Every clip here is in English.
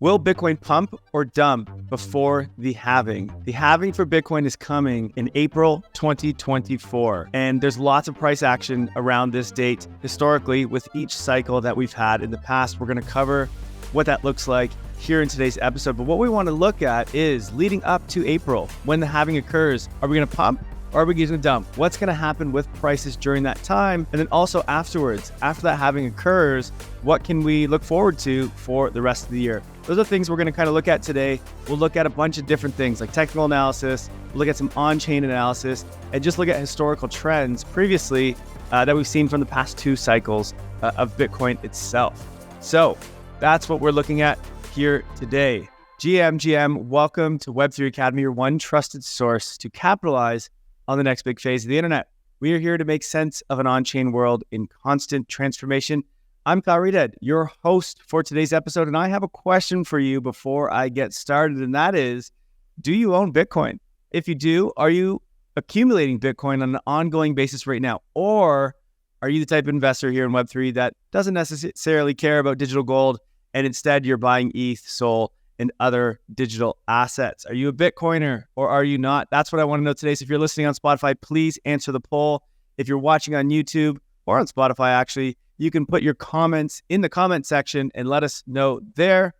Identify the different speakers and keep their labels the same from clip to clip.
Speaker 1: Will Bitcoin pump or dump before the halving? The halving for Bitcoin is coming in April 2024. And there's lots of price action around this date historically with each cycle that we've had in the past. We're going to cover what that looks like here in today's episode. But what we want to look at is leading up to April, when the halving occurs, are we going to pump? Or are we going to dump? What's going to happen with prices during that time? And then also afterwards, after that halving occurs, what can we look forward to for the rest of the year? Those are things we're going to kind of look at today. We'll look at a bunch of different things like technical analysis, we'll look at some on-chain analysis, and just look at historical trends previously that we've seen from the past two cycles of Bitcoin itself. So that's what we're looking at here today. GM, welcome to Web3 Academy, your one trusted source to capitalize on the next big phase of the internet. We are here to make sense of an on-chain world in constant transformation. I'm Kyle Reedhead, your host for today's episode, and I have a question for you before I get started, and that is, do you own Bitcoin? If you do, are you accumulating Bitcoin on an ongoing basis right now? Or are you the type of investor here in Web3 that doesn't necessarily care about digital gold, and instead you're buying ETH, SOL, and other digital assets? Are you a Bitcoiner or are you not? That's what I want to know today. So if you're listening on Spotify, please answer the poll. If you're watching on YouTube or on Spotify, actually, you can put your comments in the comment section and let us know there.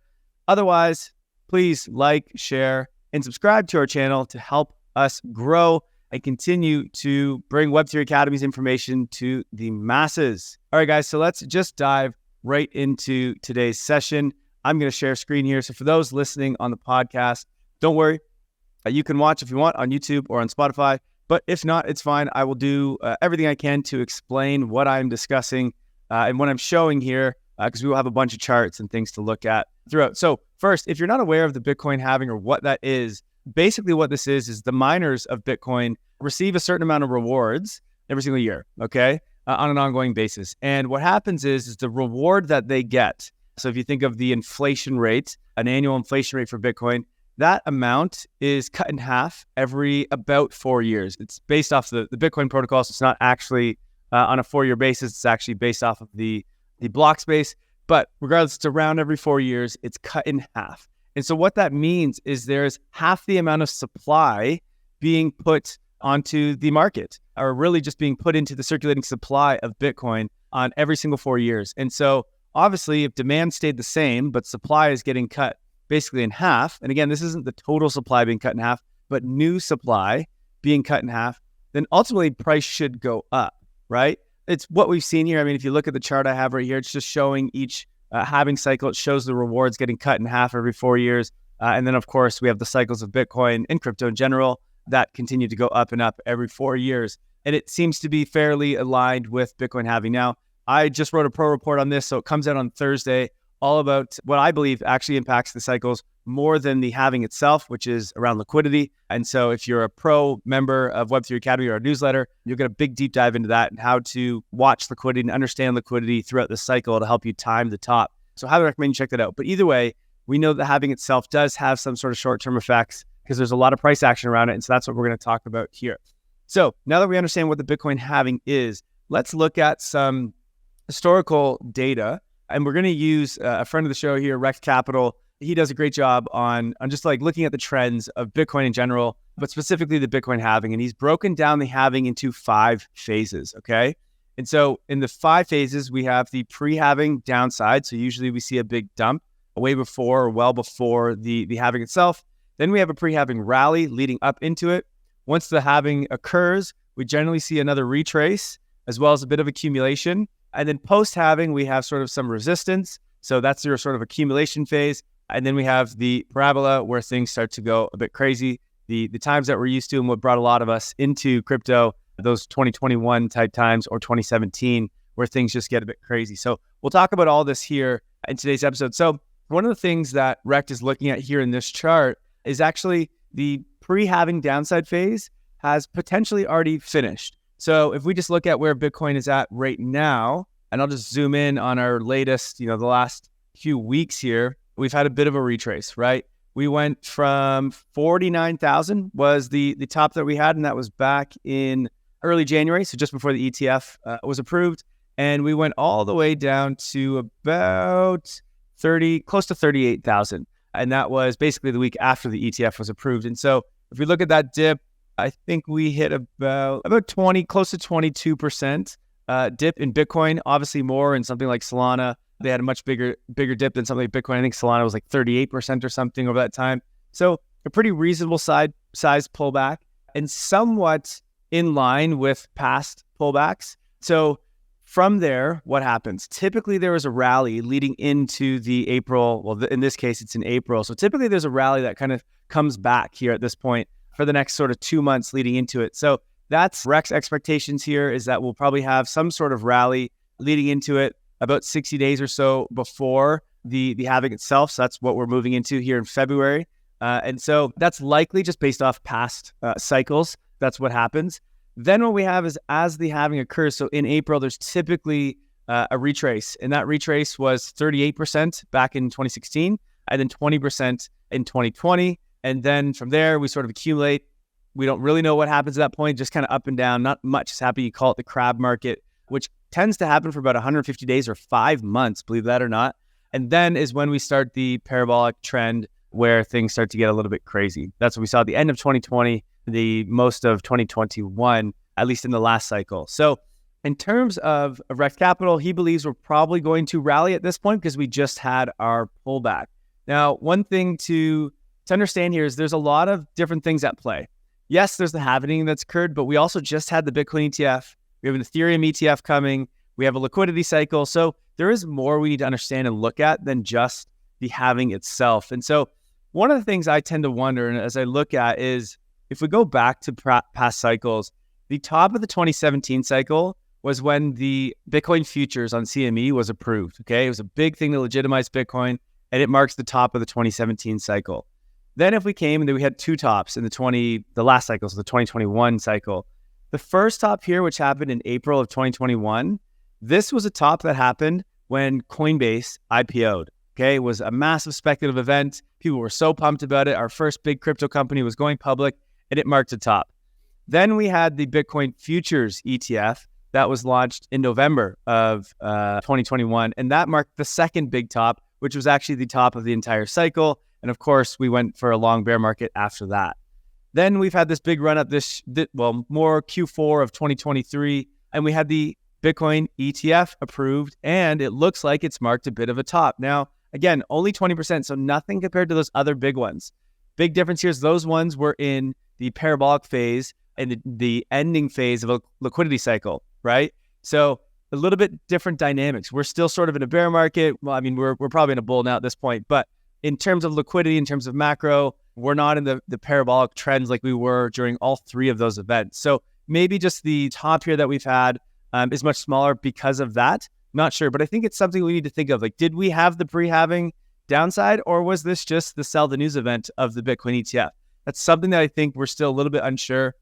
Speaker 1: Otherwise, please like, share, and subscribe to our channel to help us grow and continue to bring Web3 Academy's information to the masses. All right, guys, so let's just dive right into today's session. I'm going to share a screen here. So for those listening on the podcast, don't worry. You can watch if you want on YouTube or on Spotify. But if not, it's fine. I will do everything I can to explain what I'm discussing and what I'm showing here, because we will have a bunch of charts and things to look at throughout. So first, if you're not aware of the Bitcoin halving or what that is, basically what this is the miners of Bitcoin receive a certain amount of rewards every single year, okay, on an ongoing basis. And what happens is the reward that they get. So if you think of the inflation rate, an annual inflation rate for Bitcoin, that amount is cut in half every about 4 years. It's based off the Bitcoin protocol, so it's not actually on a 4-year basis. It's actually based off of the block space. But regardless, it's around every 4 years, it's cut in half. And so what that means is there's half the amount of supply being put onto the market, or really just being put into the circulating supply of Bitcoin on every single 4 years. And so obviously, if demand stayed the same, but supply is getting cut basically in half, and again, this isn't the total supply being cut in half, but new supply being cut in half, then ultimately price should go up, right? It's what we've seen here. I mean, if you look at the chart I have right here, it's just showing each halving cycle. It shows the rewards getting cut in half every 4 years. And then, of course, we have the cycles of Bitcoin and crypto in general that continue to go up and up every 4 years. And it seems to be fairly aligned with Bitcoin halving. Now, I just wrote a pro report on this, so it comes out on Thursday, all about what I believe actually impacts the cycles more than the halving itself, which is around liquidity. And so if you're a pro member of Web3 Academy or our newsletter, you'll get a big deep dive into that and how to watch liquidity and understand liquidity throughout the cycle to help you time the top. So I highly recommend you check that out. But either way, we know that halving itself does have some sort of short-term effects because there's a lot of price action around it. And so that's what we're going to talk about here. So now that we understand what the Bitcoin halving is, let's look at some historical data, and we're going to use a friend of the show here, Rex Capital. He does a great job on just like looking at the trends of Bitcoin in general, but specifically the Bitcoin halving. And he's broken down the halving into 5 phases, okay? And so in the 5 phases, we have the pre-halving downside. So usually we see a big dump way before or well before the halving itself. Then we have a pre-halving rally leading up into it. Once the halving occurs, we generally see another retrace as well as a bit of accumulation. And then post-halving, we have sort of some resistance. So that's your sort of accumulation phase. And then we have the parabola where things start to go a bit crazy. The times that we're used to and what brought a lot of us into crypto, those 2021 type times or 2017, where things just get a bit crazy. So we'll talk about all this here in today's episode. So one of the things that Rect is looking at here in this chart is actually the pre-halving downside phase has potentially already finished. So if we just look at where Bitcoin is at right now, and I'll just zoom in on our latest, the last few weeks here, we've had a bit of a retrace, right? We went from 49,000 was the top that we had, and that was back in early January, so just before the ETF was approved. And we went all the way down to about close to 38,000. And that was basically the week after the ETF was approved. And so if we look at that dip, I think we hit about 20, close to 22% dip in Bitcoin, obviously more in something like Solana. They had a much bigger dip than something like Bitcoin. I think Solana was like 38% or something over that time. So a pretty reasonable size pullback and somewhat in line with past pullbacks. So from there, what happens? Typically, there is a rally leading into the April. Well, in this case, it's in April. So typically, there's a rally that kind of comes back here at this point for the next sort of 2 months leading into it. So that's Rex expectations here, is that we'll probably have some sort of rally leading into it about 60 days or so before the halving itself. So that's what we're moving into here in February. And so that's likely just based off past cycles. That's what happens. Then what we have is as the halving occurs, so in April, there's typically a retrace. And that retrace was 38% back in 2016 and then 20% in 2020. And then from there, we sort of accumulate. We don't really know what happens at that point, just kind of up and down. Not much is happening. You call it the crab market, which tends to happen for about 150 days or 5 months, believe that or not. And then is when we start the parabolic trend where things start to get a little bit crazy. That's what we saw at the end of 2020, the most of 2021, at least in the last cycle. So in terms of Rex Capital, he believes we're probably going to rally at this point because we just had our pullback. Now, one thing to understand here is there's a lot of different things at play. Yes, there's the halving that's occurred, but we also just had the Bitcoin ETF. We have an Ethereum ETF coming. We have a liquidity cycle. So there is more we need to understand and look at than just the halving itself. And so one of the things I tend to wonder, and as I look at, is if we go back to past cycles, the top of the 2017 cycle was when the Bitcoin futures on CME was approved. Okay, it was a big thing to legitimize Bitcoin, and it marks the top of the 2017 cycle. Then if we came and then we had two tops in the last cycle, so the 2021 cycle. The first top here, which happened in April of 2021, this was a top that happened when Coinbase IPO'd. Okay, it was a massive speculative event. People were so pumped about it. Our first big crypto company was going public, and it marked a top. Then we had the Bitcoin futures ETF that was launched in November of 2021, and that marked the second big top, which was actually the top of the entire cycle. And of course, we went for a long bear market after that. Then we've had this big run up more Q4 of 2023, and we had the Bitcoin ETF approved, and it looks like it's marked a bit of a top. Now, again, only 20%, so nothing compared to those other big ones. Big difference here is those ones were in the parabolic phase and the ending phase of a liquidity cycle, right? So a little bit different dynamics. We're still sort of in a bear market. Well, I mean, we're probably in a bull now at this point, but in terms of liquidity, in terms of macro, we're not in the parabolic trends like we were during all three of those events. So maybe just the top here that we've had is much smaller because of that. Not sure, but I think it's something we need to think of. Like, did we have the pre-halving downside, or was this just the sell the news event of the Bitcoin ETF? That's something that I think we're still a little bit unsure,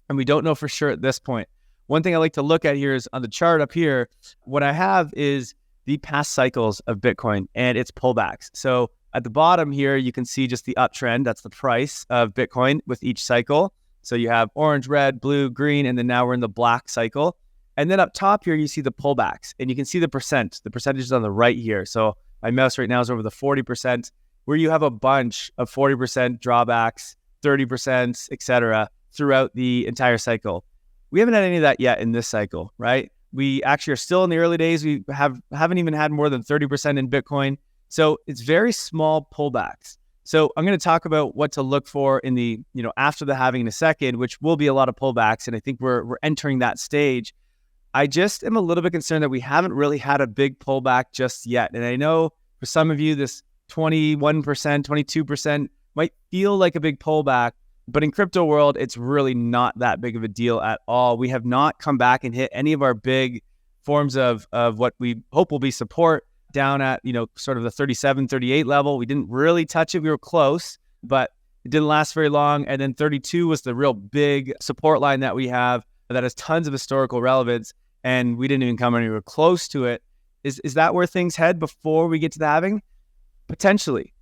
Speaker 1: and we don't know for sure at this point. One thing I like to look at here is on the chart up here, what I have is the past cycles of Bitcoin and its pullbacks. So at the bottom here, you can see just the uptrend. That's the price of Bitcoin with each cycle. So you have orange, red, blue, green, and then now we're in the black cycle. And then up top here, you see the pullbacks, and you can see the percentages on the right here. So my mouse right now is over the 40%, where you have a bunch of 40% drawbacks, 30%, etc. throughout the entire cycle. We haven't had any of that yet in this cycle, right? We actually are still in the early days. We haven't even had more than 30% in Bitcoin. So it's very small pullbacks. So I'm going to talk about what to look for in the, after the halving in a second, which will be a lot of pullbacks. And I think we're entering that stage. I just am a little bit concerned that we haven't really had a big pullback just yet. And I know for some of you, this 21%, 22% might feel like a big pullback, but in crypto world, it's really not that big of a deal at all. We have not come back and hit any of our big forms of what we hope will be support down at, sort of the 37, 38 level. We didn't really touch it. We were close, but it didn't last very long. And then 32 was the real big support line that we have that has tons of historical relevance. And we didn't even come anywhere close to it. Is that where things head before we get to the halving? Potentially.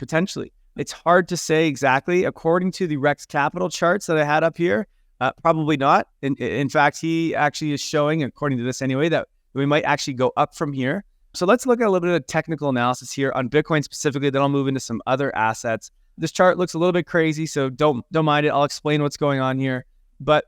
Speaker 1: It's hard to say exactly. According to the Rex Capital charts that I had up here, probably not. In fact, he actually is showing, according to this anyway, that we might actually go up from here. So let's look at a little bit of technical analysis here on Bitcoin specifically, then I'll move into some other assets. This chart looks a little bit crazy, so don't mind it. I'll explain what's going on here. But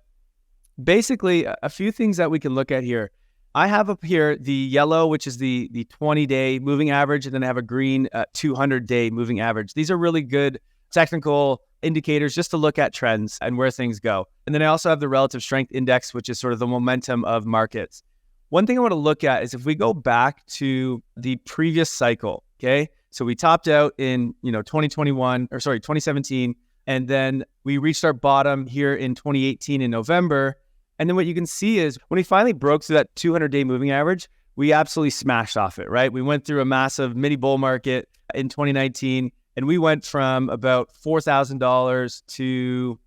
Speaker 1: basically, a few things that we can look at here. I have up here the yellow, which is the 20-day moving average, and then I have a green 200-day moving average. These are really good technical indicators just to look at trends and where things go. And then I also have the relative strength index, which is sort of the momentum of markets. One thing I want to look at is if we go back to the previous cycle, okay? So we topped out in 2017, and then we reached our bottom here in 2018 in November. And then what you can see is when we finally broke through that 200-day moving average, we absolutely smashed off it, right? We went through a massive mini bull market in 2019, and we went from about $4,000 to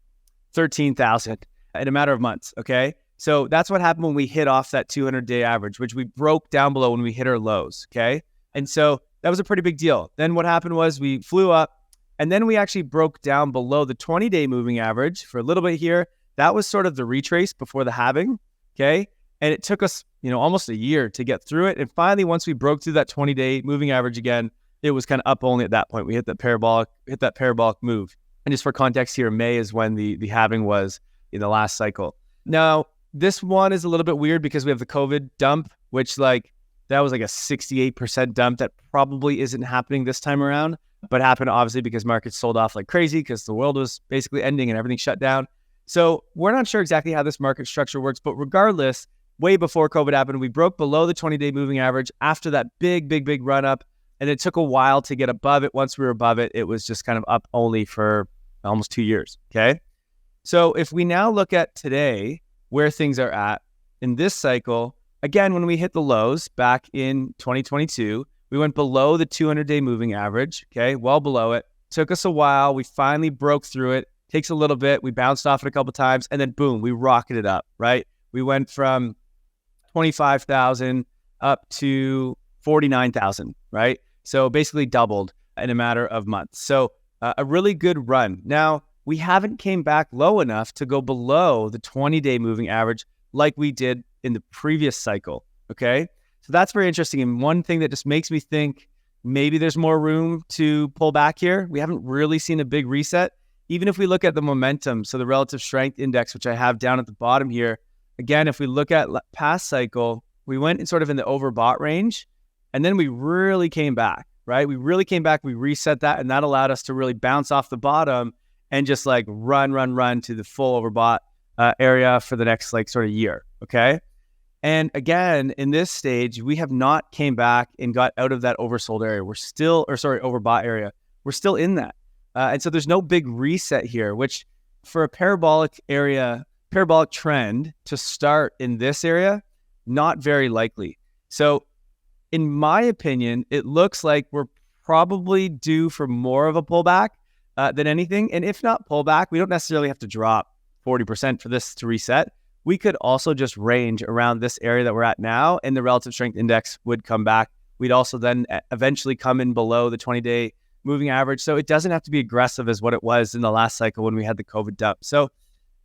Speaker 1: $13,000 in a matter of months, okay? So that's what happened when we hit off that 200-day average, which we broke down below when we hit our lows, okay? And so that was a pretty big deal. Then what happened was we flew up, and then we actually broke down below the 20-day moving average for a little bit here. That was sort of the retrace before the halving, okay? And it took us, almost a year to get through it. And finally, once we broke through that 20-day moving average again, it was kind of up only at that point. We hit that parabolic move. And just for context here, May is when the halving was in the last cycle. Now, this one is a little bit weird because we have the COVID dump, which that was like a 68% dump that probably isn't happening this time around, but happened obviously because markets sold off like crazy because the world was basically ending and everything shut down. So we're not sure exactly how this market structure works, but regardless, way before COVID happened, we broke below the 20-day moving average after that big run up, and it took a while to get above it. Once we were above it, it was just kind of up only for almost 2 years, okay? So if we now look at today, where things are at in this cycle, again, when we hit the lows back in 2022, we went below the 200-day moving average, okay? Well below it. Took us a while. We finally broke through it. Takes a little bit. We bounced off it a couple times, and then boom, we rocketed up, right? We went from 25,000 up to 49,000, right? So basically doubled in a matter of months. So a really good run. Now, we haven't came back low enough to go below the 20-day moving average like we did in the previous cycle, okay? So that's very interesting. And one thing that just makes me think maybe there's more room to pull back here. We haven't really seen a big reset. Even if we look at the momentum, so the relative strength index, which I have down at the bottom here, again, if we look at past cycle, we went in sort of in the overbought range, and then we really came back, right? We really came back, we reset that, and that allowed us to really bounce off the bottom and just run to the full overbought area for the next sort of year, okay? And again, in this stage, we have not came back and got out of that oversold area. Overbought area. We're still in that. And so there's no big reset here, which for a parabolic trend to start in this area, not very likely. So in my opinion, it looks like we're probably due for more of a pullback than anything. And if not pullback, we don't necessarily have to drop 40% for this to reset. We could also just range around this area that we're at now, and the relative strength index would come back. We'd also then eventually come in below the 20-day moving average. So it doesn't have to be aggressive as what it was in the last cycle when we had the COVID dump. So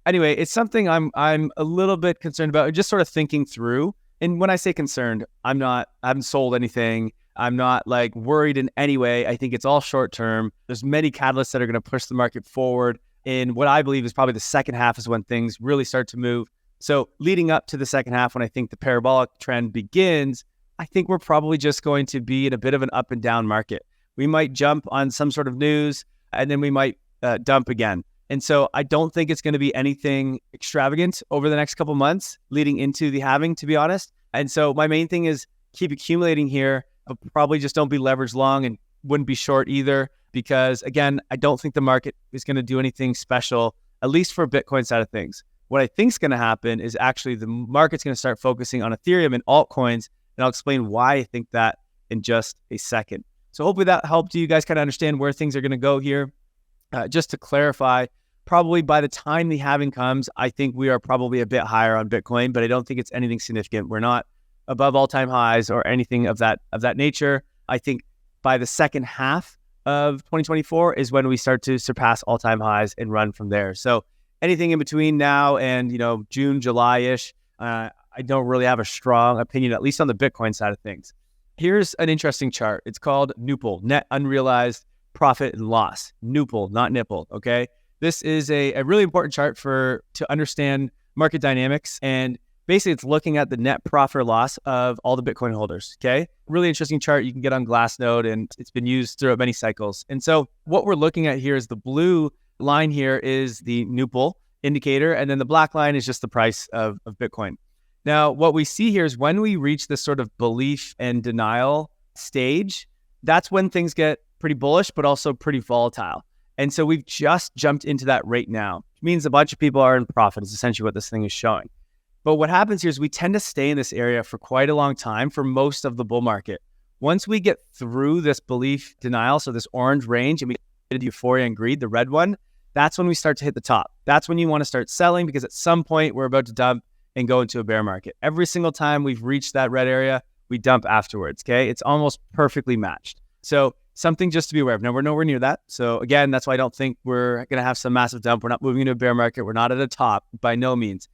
Speaker 1: anyway, it's something I'm a little bit concerned about, just sort of thinking through. And when I say concerned, I haven't sold anything. I'm not worried in any way. I think it's all short term. There's many catalysts that are going to push the market forward. And what I believe is probably the second half is when things really start to move. So leading up to the second half, when I think the parabolic trend begins, I think we're probably just going to be in a bit of an up and down market. We might jump on some sort of news, and then we might dump again. And so I don't think it's going to be anything extravagant over the next couple months leading into the halving, to be honest. And so my main thing is keep accumulating here, but probably just don't be leveraged long and wouldn't be short either, because again, I don't think the market is going to do anything special, at least for Bitcoin side of things. What I think is going to happen is actually the market's going to start focusing on Ethereum and altcoins, and I'll explain why I think that in just a second. So hopefully that helped you guys kind of understand where things are going to go here. Just to clarify, probably by the time the halving comes, I think we are probably a bit higher on Bitcoin, but I don't think it's anything significant. We're not above all-time highs or anything of that nature. I think by the second half of 2024 is when we start to surpass all-time highs and run from there. So anything in between now and June, July-ish, I don't really have a strong opinion, at least on the Bitcoin side of things. Here's an interesting chart. It's called NUPL, net unrealized profit and loss. NUPL, not NIPL, okay? This is a really important chart to understand market dynamics, and basically it's looking at the net profit or loss of all the Bitcoin holders, okay? Really interesting chart you can get on Glassnode, and it's been used throughout many cycles. And so what we're looking at here is the blue line here is the NUPL indicator, and then the black line is just the price of Bitcoin. Now, what we see here is when we reach this sort of belief and denial stage, that's when things get pretty bullish, but also pretty volatile. And so we've just jumped into that right now. It means a bunch of people are in profit is essentially what this thing is showing. But what happens here is we tend to stay in this area for quite a long time for most of the bull market. Once we get through this belief denial, so this orange range, and we get into euphoria and greed, the red one, that's when we start to hit the top. That's when you want to start selling, because at some point we're about to dump and go into a bear market. Every single time we've reached that red area, we dump afterwards, okay? It's almost perfectly matched. So something just to be aware of. Now, we're nowhere near that. So again, that's why I don't think we're going to have some massive dump. We're not moving into a bear market. We're not at a top by no means.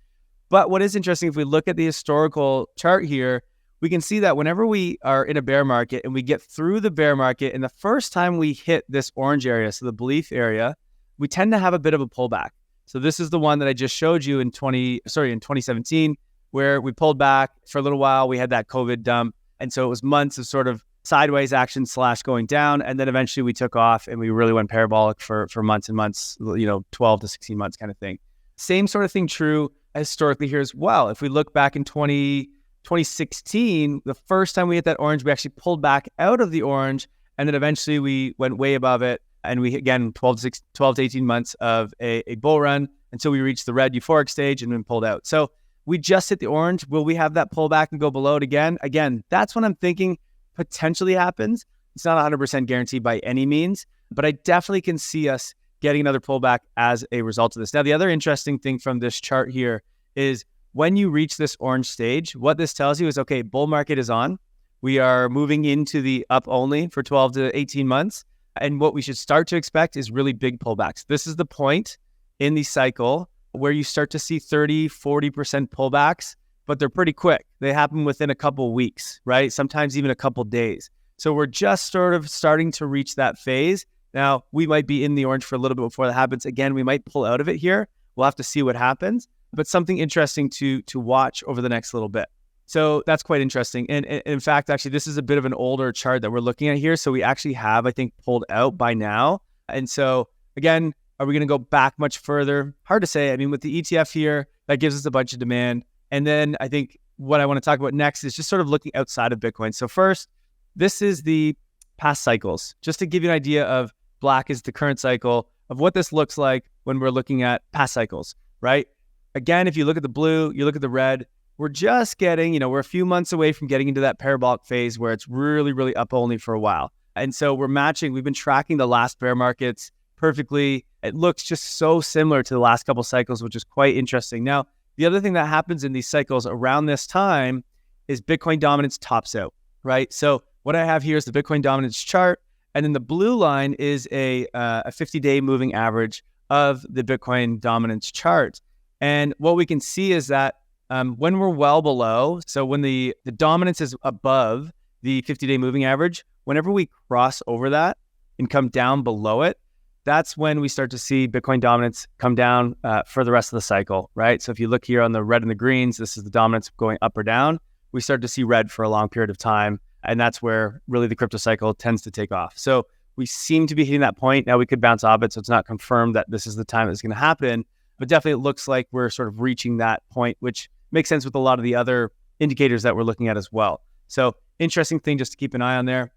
Speaker 1: But what is interesting, if we look at the historical chart here, we can see that whenever we are in a bear market and we get through the bear market, and the first time we hit this orange area, so the belief area, we tend to have a bit of a pullback. So this is the one that I just showed you in 2017, where we pulled back for a little while. We had that COVID dump. And so it was months of sort of sideways action / going down. And then eventually we took off and we really went parabolic for months and months, 12 to 16 months kind of thing. Same sort of thing true historically here as well. If we look back in 2016, the first time we hit that orange, we actually pulled back out of the orange. And then eventually we went way above it. And we, again, 12 to 18 months of a bull run until we reached the red euphoric stage and then pulled out. So we just hit the orange. Will we have that pullback and go below it again? Again, that's what I'm thinking potentially happens. It's not 100% guaranteed by any means, but I definitely can see us getting another pullback as a result of this. Now, the other interesting thing from this chart here is when you reach this orange stage, what this tells you is, okay, bull market is on. We are moving into the up only for 12 to 18 months. And what we should start to expect is really big pullbacks. This is the point in the cycle where you start to see 30, 40% pullbacks, but they're pretty quick. They happen within a couple weeks, right? Sometimes even a couple days. So we're just sort of starting to reach that phase. Now, we might be in the orange for a little bit before that happens. Again, we might pull out of it here. We'll have to see what happens, but something interesting to watch over the next little bit. So that's quite interesting. And in fact, actually, this is a bit of an older chart that we're looking at here. So we actually have, I think, pulled out by now. And so again, are we going to go back much further? Hard to say. I mean, with the ETF here, that gives us a bunch of demand. And then I think what I want to talk about next is just sort of looking outside of Bitcoin. So first, this is the past cycles. Just to give you an idea of black is the current cycle of what this looks like when we're looking at past cycles, right? Again, if you look at the blue, you look at the red, we're just getting, we're a few months away from getting into that parabolic phase where it's really, really up only for a while. And so we've been tracking the last bear markets perfectly. It looks just so similar to the last couple cycles, which is quite interesting. Now, the other thing that happens in these cycles around this time is Bitcoin dominance tops out, right? So what I have here is the Bitcoin dominance chart. And then the blue line is a 50-day moving average of the Bitcoin dominance chart. And what we can see is that when we're well below, so when the dominance is above the 50-day moving average, whenever we cross over that and come down below it, that's when we start to see Bitcoin dominance come down for the rest of the cycle, right? So if you look here on the red and the greens, this is the dominance going up or down. We start to see red for a long period of time. And that's where really the crypto cycle tends to take off. So we seem to be hitting that point. Now we could bounce off it, so it's not confirmed that this is the time it's going to happen. But definitely it looks like we're sort of reaching that point, which makes sense with a lot of the other indicators that we're looking at as well. So interesting thing just to keep an eye on there.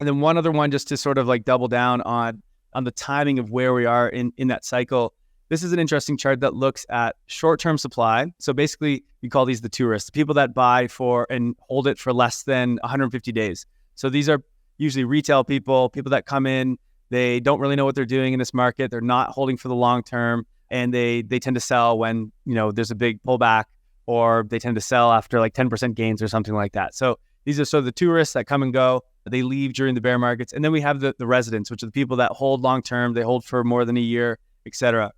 Speaker 1: And then one other one just to sort of like double down on the timing of where we are in that cycle. This is an interesting chart that looks at short-term supply. So basically, we call these the tourists, the people that buy for and hold it for less than 150 days. So these are usually retail people that come in, they don't really know what they're doing in this market. They're not holding for the long term, and they tend to sell when, there's a big pullback, or they tend to sell after like 10% gains or something like that. So these are sort of the tourists that come and go. They leave during the bear markets. And then we have the residents, which are the people that hold long term. They hold for more than a year, etc.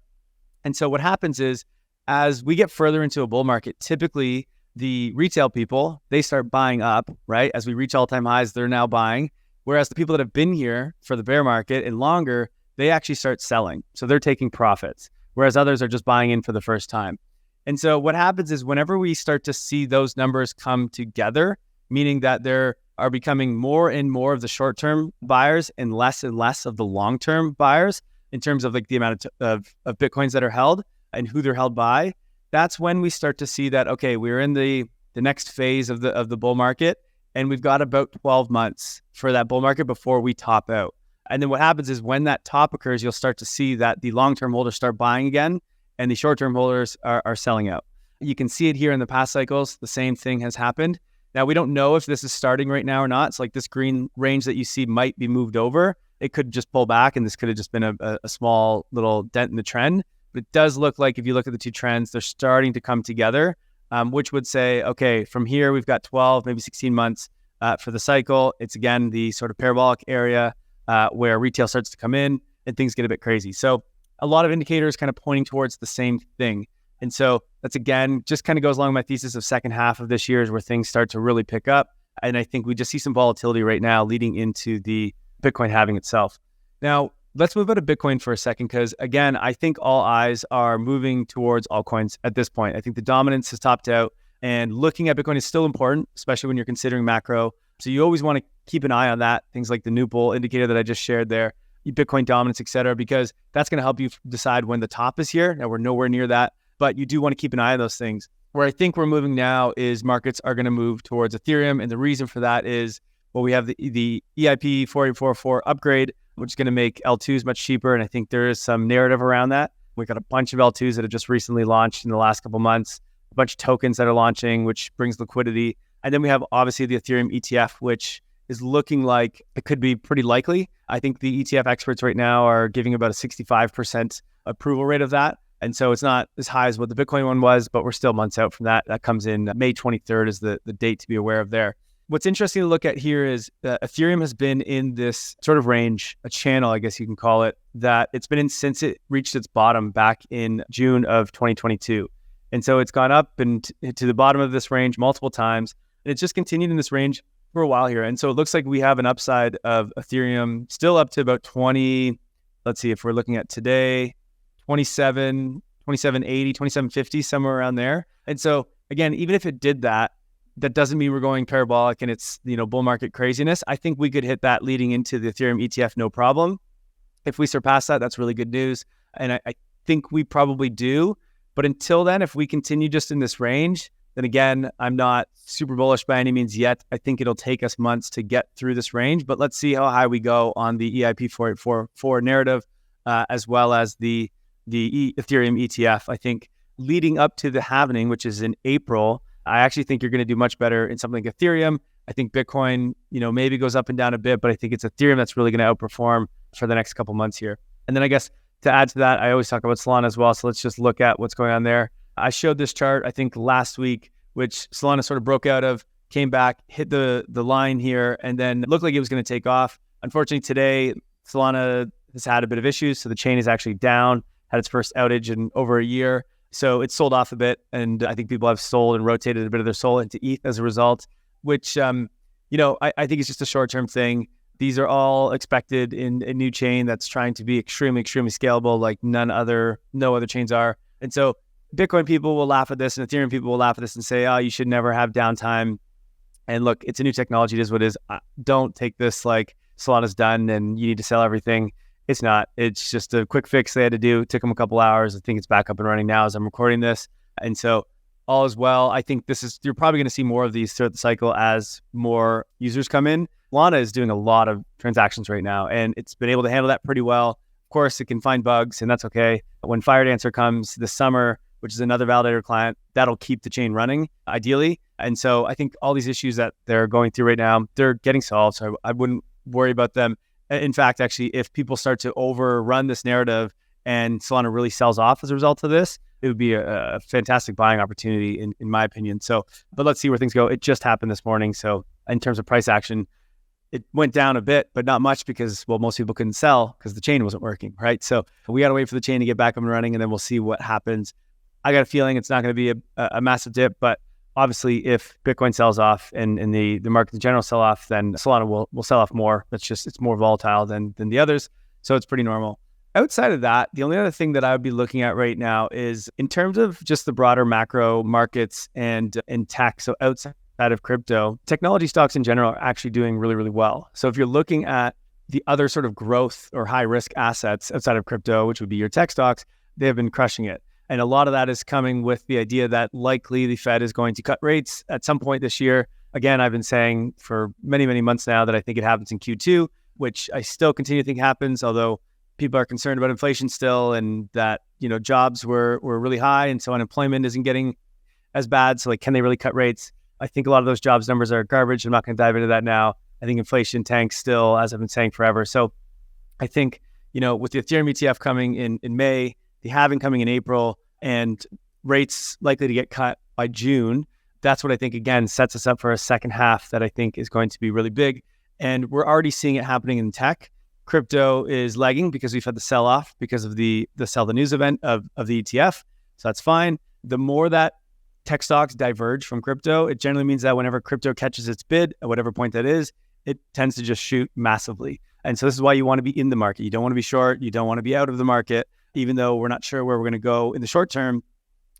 Speaker 1: And so what happens is, as we get further into a bull market, typically the retail people, they start buying up, right? As we reach all-time highs, they're now buying. Whereas the people that have been here for the bear market and longer, they actually start selling. So they're taking profits, whereas others are just buying in for the first time. And so what happens is whenever we start to see those numbers come together, meaning that there are becoming more and more of the short-term buyers and less of the long-term buyers in terms of like the amount of Bitcoins that are held and who they're held by, that's when we start to see that, okay, we're in the next phase of the bull market, and we've got about 12 months for that bull market before we top out. And then what happens is when that top occurs, you'll start to see that the long-term holders start buying again and the short-term holders are selling out. You can see it here in the past cycles. The same thing has happened. Now, we don't know if this is starting right now or not. It's like this green range that you see might be moved over. It could just pull back, and this could have just been a small little dent in the trend. But it does look like if you look at the two trends, they're starting to come together, which would say, okay, from here, we've got 12, maybe 16 months for the cycle. It's, again, the sort of parabolic area where retail starts to come in and things get a bit crazy. So a lot of indicators kind of pointing towards the same thing. And so that's, again, just kind of goes along with my thesis of second half of this year is where things start to really pick up. And I think we just see some volatility right now leading into the Bitcoin halving itself. Now, let's move out of Bitcoin for a second, because again, I think all eyes are moving towards altcoins at this point. I think the dominance has topped out, and looking at Bitcoin is still important, especially when you're considering macro. So you always want to keep an eye on that, things like the NUPL indicator that I just shared there, Bitcoin dominance, et cetera, because that's going to help you decide when the top is here. Now, we're nowhere near that, but you do want to keep an eye on those things. Where I think we're moving now is markets are going to move towards Ethereum. And the reason for that is, well, we have the EIP 4844 upgrade, which is going to make L2s much cheaper. And I think there is some narrative around that. We've got a bunch of L2s that have just recently launched in the last couple of months, a bunch of tokens that are launching, which brings liquidity. And then we have obviously the Ethereum ETF, which is looking like it could be pretty likely. I think the ETF experts right now are giving about a 65% approval rate of that. And so it's not as high as what the Bitcoin one was, but we're still months out from that. That comes in May 23rd is the date to be aware of there. What's interesting to look at here is Ethereum has been in this sort of range, a channel, I guess you can call it, that it's been in since it reached its bottom back in June of 2022. And so it's gone up and to the bottom of this range multiple times. And it's just continued in this range for a while here. And so it looks like we have an upside of Ethereum still up to about 20, let's see if we're looking at today, 2780, 2750, somewhere around there. And so again, even if it did that, that doesn't mean we're going parabolic and it's, bull market craziness. I think we could hit that leading into the Ethereum ETF, no problem. If we surpass that, that's really good news. And I think we probably do. But until then, if we continue just in this range, then again, I'm not super bullish by any means yet. I think it'll take us months to get through this range, but let's see how high we go on the EIP 4844 narrative, as well as the Ethereum ETF. I think leading up to the halving, which is in April, I actually think you're going to do much better in something like Ethereum. I think Bitcoin, maybe goes up and down a bit, but I think it's Ethereum that's really going to outperform for the next couple months here. And then I guess to add to that, I always talk about Solana as well. So let's just look at what's going on there. I showed this chart, I think last week, which Solana sort of broke out of, came back, hit the line here, and then it looked like it was going to take off. Unfortunately, today, Solana has had a bit of issues. So the chain is actually down, had its first outage in over a year. So it's sold off a bit. And I think people have sold and rotated a bit of their SOL into ETH as a result, which, I think it's just a short-term thing. These are all expected in a new chain that's trying to be extremely, extremely scalable, like no other chains are. And so Bitcoin people will laugh at this and Ethereum people will laugh at this and say, oh, you should never have downtime. And look, it's a new technology. It is what it is. Don't take this like Solana's done and you need to sell everything. It's not. It's just a quick fix they had to do. It took them a couple hours. I think it's back up and running now as I'm recording this. And so all is well. I think you're probably going to see more of these throughout the cycle as more users come in. Solana is doing a lot of transactions right now, and it's been able to handle that pretty well. Of course, it can find bugs, and that's okay. When FireDancer comes this summer, which is another validator client, that'll keep the chain running, ideally. And so I think all these issues that they're going through right now, they're getting solved, so I wouldn't worry about them. In fact, actually, if people start to overrun this narrative and Solana really sells off as a result of this, it would be a fantastic buying opportunity, in my opinion. So, but let's see where things go. It just happened this morning. So in terms of price action, it went down a bit, but not much because, well, most people couldn't sell because the chain wasn't working, right? So we got to wait for the chain to get back up and running, and then we'll see what happens. I got a feeling it's not going to be a massive dip, but Obviously, if Bitcoin sells off and the market in general sell off, then Solana will sell off more. It's more volatile than the others. So it's pretty normal. Outside of that, the only other thing that I would be looking at right now is in terms of just the broader macro markets and tech. So outside of crypto, technology stocks in general are actually doing really, really well. So if you're looking at the other sort of growth or high risk assets outside of crypto, which would be your tech stocks, they have been crushing it. And a lot of that is coming with the idea that likely the Fed is going to cut rates at some point this year. Again, I've been saying for many, many months now that I think it happens in Q2, which I still continue to think happens, although people are concerned about inflation still, and that, jobs were really high, and so unemployment isn't getting as bad. So can they really cut rates? I think a lot of those jobs numbers are garbage. I'm not going to dive into that now. I think inflation tanks still, as I've been saying forever. So I think, with the Ethereum ETF coming in May, the halving coming in April, and rates likely to get cut by June, that's what I think, again, sets us up for a second half that I think is going to be really big. And we're already seeing it happening in tech. Crypto is lagging because we've had the sell-off because of the sell the news event of the ETF. So that's fine. The more that tech stocks diverge from crypto, it generally means that whenever crypto catches its bid, at whatever point that is, it tends to just shoot massively. And so this is why you want to be in the market. You don't want to be short. You don't want to be out of the market, even though we're not sure where we're going to go in the short term.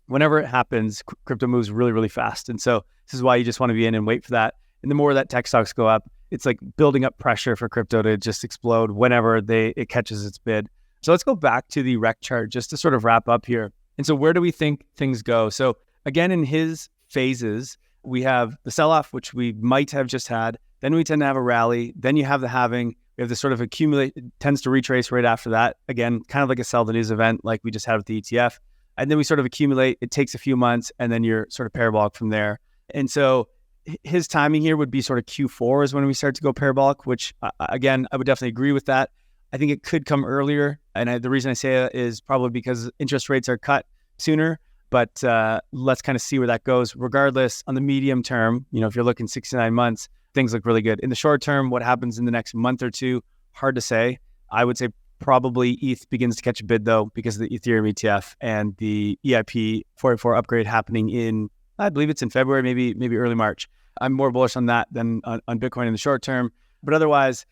Speaker 1: Whenever it happens, crypto moves really, really fast. And so this is why you just want to be in and wait for that. And the more that tech stocks go up, it's like building up pressure for crypto to just explode whenever it catches its bid. So let's go back to the rec chart just to sort of wrap up here. And so where do we think things go? So again, in his phases, we have the sell-off, which we might have just had. Then we tend to have a rally. Then you have the halving. We have this sort of accumulate, it tends to retrace right after that. Again, kind of like a sell the news event like we just had with the ETF. And then we sort of accumulate. It takes a few months, and then you're sort of parabolic from there. And so his timing here would be sort of Q4 is when we start to go parabolic, which again, I would definitely agree with that. I think it could come earlier. And the reason I say that is probably because interest rates are cut sooner, but let's kind of see where that goes. Regardless, on the medium term, if you're looking 6 to 9 months, things look really good. In the short term, what happens in the next month or two, hard to say. I would say probably ETH begins to catch a bid though, because of the Ethereum ETF and the EIP 484 upgrade happening in, I believe it's in February, maybe early March. I'm more bullish on that than on Bitcoin in the short term. But otherwise,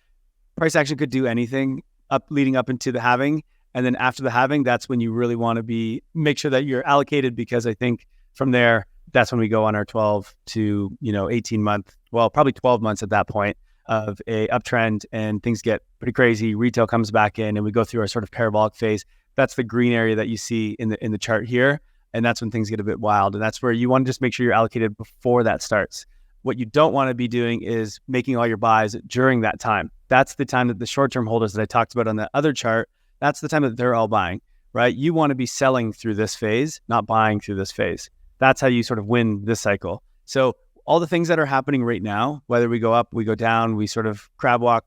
Speaker 1: price action could do anything leading up into the halving. And then after the halving, that's when you really want to make sure that you're allocated, because I think from there, that's when we go on our 12 to 18 month, well, probably 12 months at that point of a uptrend, and things get pretty crazy. Retail comes back in, and we go through our sort of parabolic phase. That's the green area that you see in the chart here. And that's when things get a bit wild. And that's where you want to just make sure you're allocated before that starts. What you don't want to be doing is making all your buys during that time. That's the time that the short-term holders that I talked about on the other chart, that's the time that they're all buying, right? You want to be selling through this phase, not buying through this phase. That's how you sort of win this cycle. So all the things that are happening right now, whether we go up, we go down, we sort of crab walk,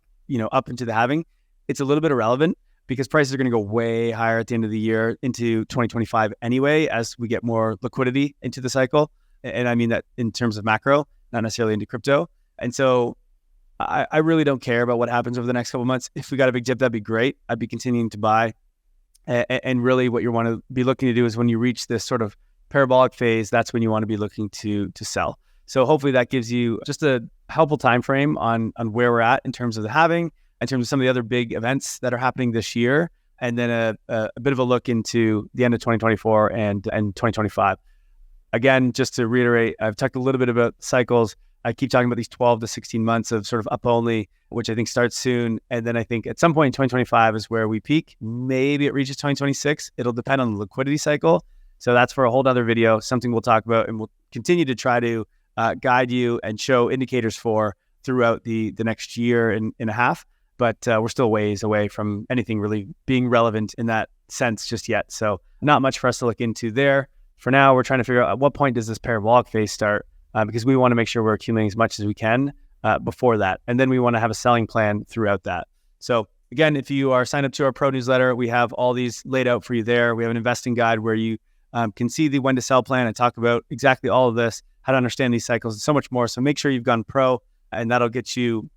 Speaker 1: up into the halving, it's a little bit irrelevant, because prices are going to go way higher at the end of the year into 2025 anyway, as we get more liquidity into the cycle. And I mean that in terms of macro, not necessarily into crypto. And so I really don't care about what happens over the next couple of months. If we got a big dip, that'd be great. I'd be continuing to buy. And really what you want to be looking to do is when you reach this sort of parabolic phase, that's when you want to be looking to sell. So hopefully that gives you just a helpful time frame on where we're at in terms of the halving, in terms of some of the other big events that are happening this year, and then a bit of a look into the end of 2024 and 2025. Again, just to reiterate, I've talked a little bit about cycles. I keep talking about these 12 to 16 months of sort of up only, which I think starts soon. And then I think at some point in 2025 is where we peak. Maybe it reaches 2026. It'll depend on the liquidity cycle. So that's for a whole other video, something we'll talk about, and we'll continue to try to guide you and show indicators for throughout the next year and a half. But we're still ways away from anything really being relevant in that sense just yet. So not much for us to look into there. For now, we're trying to figure out at what point does this parabolic phase start, because we want to make sure we're accumulating as much as we can before that. And then we want to have a selling plan throughout that. So again, if you are signed up to our pro newsletter, we have all these laid out for you there. We have an investing guide where you can see the when to sell plan. I talk about exactly all of this, how to understand these cycles, and so much more. So make sure you've gone pro, and that'll get you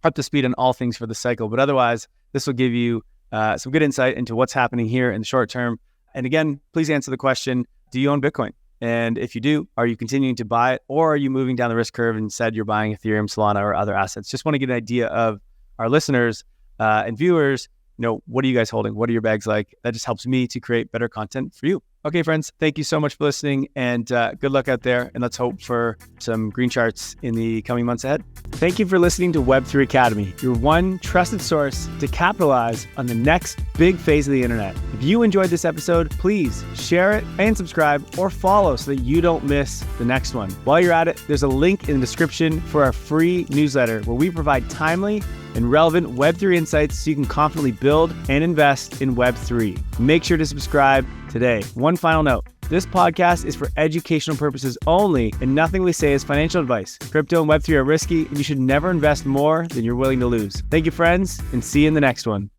Speaker 1: up to speed on all things for the cycle. But otherwise, this will give you some good insight into what's happening here in the short term. And again, please answer the question, do you own Bitcoin? And if you do, are you continuing to buy it, or are you moving down the risk curve and said you're buying Ethereum, Solana, or other assets? Just want to get an idea of our listeners and viewers. What are you guys holding? What are your bags like? That just helps me to create better content for you. Okay, friends, thank you so much for listening, and good luck out there. And let's hope for some green charts in the coming months ahead. Thank you for listening to Web3 Academy, your one trusted source to capitalize on the next big phase of the internet. If you enjoyed this episode, please share it and subscribe or follow so that you don't miss the next one. While you're at it, there's a link in the description for our free newsletter where we provide timely and relevant Web3 insights so you can confidently build and invest in Web3. Make sure to subscribe today. One final note. This podcast is for educational purposes only, and nothing we say is financial advice. Crypto and Web3 are risky, and you should never invest more than you're willing to lose. Thank you, friends, and see you in the next one.